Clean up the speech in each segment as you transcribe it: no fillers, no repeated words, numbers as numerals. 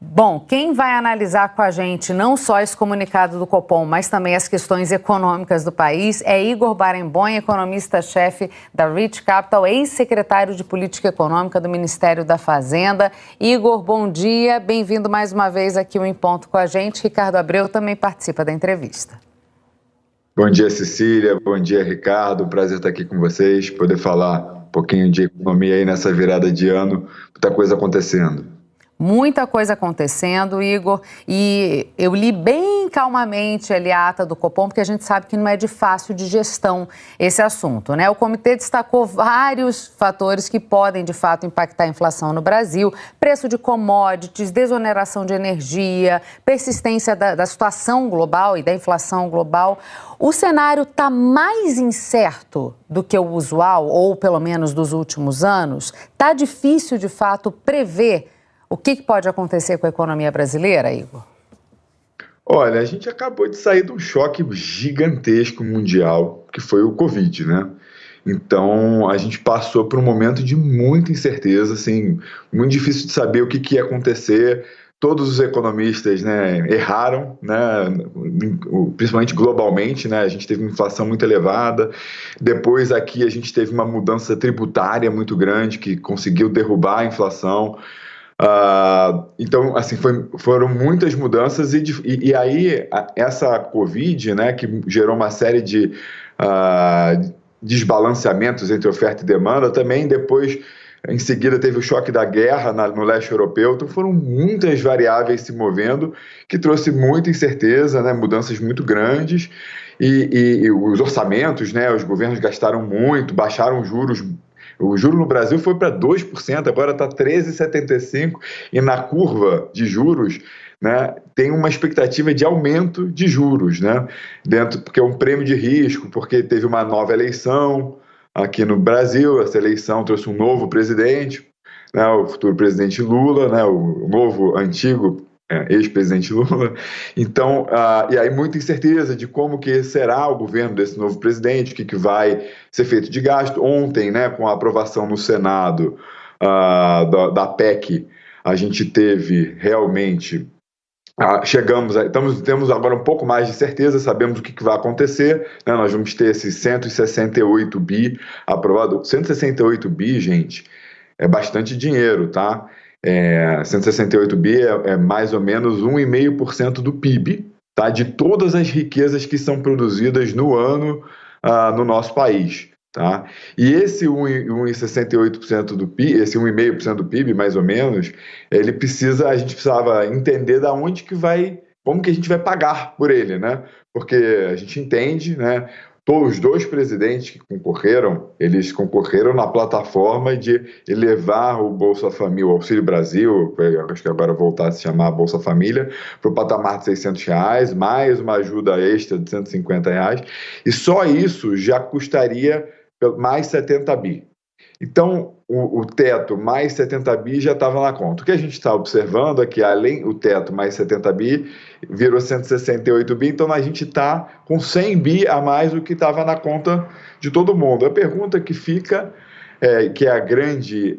Bom, quem vai analisar com a gente não só esse comunicado do Copom, mas também as questões econômicas do país é Igor Barenboim, economista-chefe da Rich Capital, ex-secretário de Política Econômica do Ministério da Fazenda. Igor, bom dia, bem-vindo mais uma vez aqui ao Em Ponto com a gente. Ricardo Abreu também participa da entrevista. Bom dia, Cecília, bom dia, Ricardo, prazer estar aqui com vocês, poder falar um pouquinho de economia aí nessa virada de ano, muita coisa acontecendo. Muita coisa acontecendo, Igor, e eu li bem calmamente ali a ata do Copom, porque a gente sabe que não é de fácil de gestão esse assunto, né? O comitê destacou vários fatores que podem, de fato, impactar a inflação no Brasil: preço de commodities, desoneração de energia, persistência da situação global e da inflação global. O cenário está mais incerto do que o usual, ou pelo menos dos últimos anos? Está difícil, de fato, prever o que pode acontecer com a economia brasileira, Igor? Olha, a gente acabou de sair de um choque gigantesco mundial, que foi o Covid, né? Então, a gente passou por um momento de muita incerteza, assim, muito difícil de saber o que ia acontecer. Todos os economistas, né, erraram, né, principalmente globalmente, né, a gente teve uma inflação muito elevada. Depois aqui a gente teve uma mudança tributária muito grande que conseguiu derrubar a inflação. Então, assim, foram muitas mudanças e aí essa Covid, né, que gerou uma série de desbalanceamentos entre oferta e demanda, também depois, em seguida, teve o choque da guerra no leste europeu. Então foram muitas variáveis se movendo, que trouxe muita incerteza, né, mudanças muito grandes, e os orçamentos, né, os governos gastaram muito, baixaram os juros. O juro no Brasil foi para 2%, agora está 13,75%, e na curva de juros, né, tem uma expectativa de aumento de juros, né, porque é um prêmio de risco, porque teve uma nova eleição aqui no Brasil. Essa eleição trouxe um novo presidente, né, o futuro presidente Lula, né, o novo, antigo ex-presidente Lula. Então, e aí muita incerteza de como que será o governo desse novo presidente, o que vai ser feito de gasto. Ontem, né, com a aprovação no Senado da PEC, a gente teve realmente... temos agora um pouco mais de certeza, sabemos o que vai acontecer, né? Nós vamos ter esses 168 bi aprovado. 168 bi, gente, é bastante dinheiro, tá? 168 bi é mais ou menos 1,5% do PIB, tá? De todas as riquezas que são produzidas no ano no nosso país. Tá? E esse 1,68% do PIB, esse 1,5% do PIB, mais ou menos, a gente precisava entender como que a gente vai pagar por ele, né? Porque a gente entende, né? Todos os dois presidentes que concorreram, eles concorreram na plataforma de elevar o Bolsa Família, o Auxílio Brasil, acho que agora voltar a se chamar Bolsa Família, para o patamar de R$600, mais uma ajuda extra de R$150, e só isso já custaria mais 70 bi. Então, o teto mais 70 bi já estava na conta. O que a gente está observando é que, além do teto mais 70 bi, virou 168 bi, então a gente está com 100 bi a mais do que estava na conta de todo mundo. A pergunta que fica, que é a grande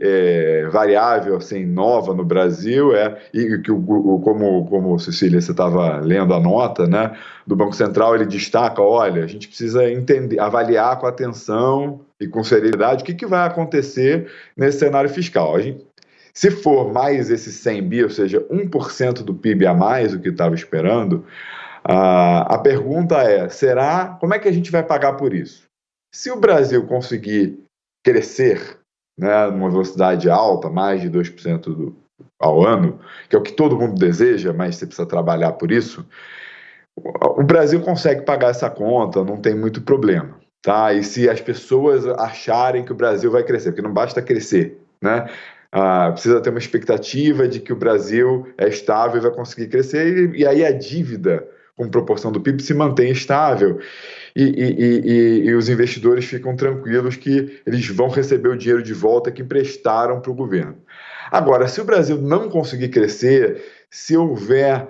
variável assim, nova no Brasil, e que como Cecília, você estava lendo a nota, né, do Banco Central, ele destaca: olha, a gente precisa entender, avaliar com atenção e com seriedade o que vai acontecer nesse cenário fiscal. Se for mais esses 100 bi, ou seja, 1% do PIB a mais do que estava esperando, a pergunta como é que a gente vai pagar por isso? Se o Brasil conseguir crescer, né, numa velocidade alta, mais de 2% ao ano, que é o que todo mundo deseja, mas você precisa trabalhar por isso, o Brasil consegue pagar essa conta, não tem muito problema. Tá? E se as pessoas acharem que o Brasil vai crescer, porque não basta crescer, né? Precisa ter uma expectativa de que o Brasil é estável e vai conseguir crescer, e aí a dívida, com proporção do PIB, se mantém estável, e os investidores ficam tranquilos que eles vão receber o dinheiro de volta que emprestaram para o governo. Agora, se o Brasil não conseguir crescer, se houver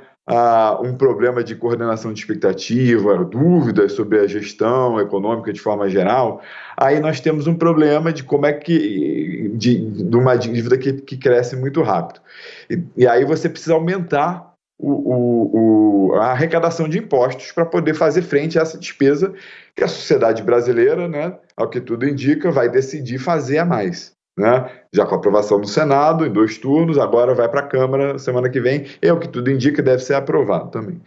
um problema de coordenação de expectativa, dúvidas sobre a gestão econômica de forma geral, aí nós temos um problema de como é que de uma dívida que cresce muito rápido. E aí você precisa aumentar a arrecadação de impostos para poder fazer frente a essa despesa que a sociedade brasileira, né, ao que tudo indica, vai decidir fazer a mais. Né? Já com a aprovação do Senado, em 2 turnos, agora vai para a Câmara semana que vem, e o que tudo indica deve ser aprovado também.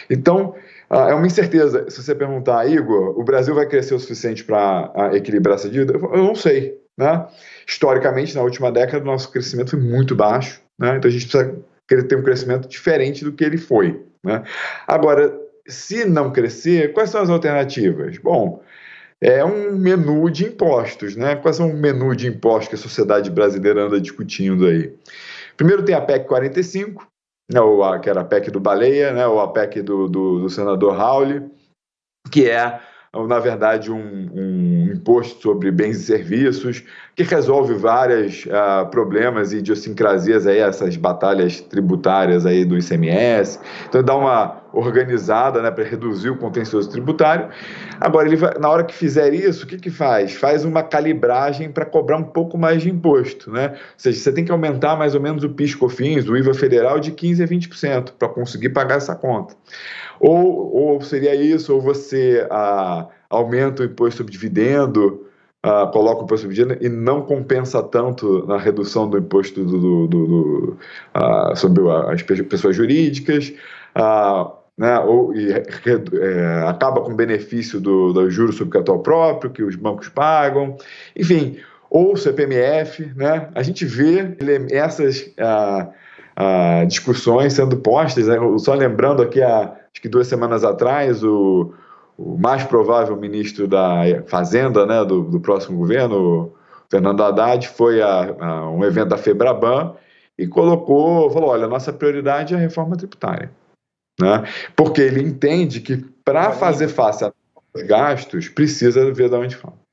Então, é uma incerteza. Se você perguntar, Igor, o Brasil vai crescer o suficiente para equilibrar essa dívida? Eu não sei. Né? Historicamente, na última década, o nosso crescimento foi muito baixo, né? Então a gente precisa ter um crescimento diferente do que ele foi. Né? Agora, se não crescer, quais são as alternativas? Bom, é um menu de impostos, né? Quais são o menu de impostos que a sociedade brasileira anda discutindo aí? Primeiro tem a PEC 45, né, que era a PEC do Baleia, né, ou a PEC do senador Raul, que é, na verdade, um imposto sobre bens e serviços, que resolve vários problemas e idiosincrasias, aí, essas batalhas tributárias aí do ICMS. Então, dá uma organizada, né, para reduzir o contencioso tributário. Agora, na hora que fizer isso, o que faz? Faz uma calibragem para cobrar um pouco mais de imposto. Né? Ou seja, você tem que aumentar mais ou menos o PIS/COFINS, o IVA federal, de 15% a 20% para conseguir pagar essa conta. Ou seria isso, ou você aumenta o imposto sobre dividendo, coloca o imposto sobre dividendo e não compensa tanto na redução do imposto sobre as pessoas jurídicas, né, acaba com o benefício do juros sobre capital próprio que os bancos pagam, enfim, ou CPMF, né? A gente vê essas discussões sendo postas, né? Só lembrando aqui, acho que 2 semanas atrás, o mais provável ministro da Fazenda, né, do próximo governo, Fernando Haddad, foi a um evento da FEBRABAN e falou, olha, a nossa prioridade é a reforma tributária. Né? Porque ele entende que para fazer face aos gastos, precisa ver de onde fala.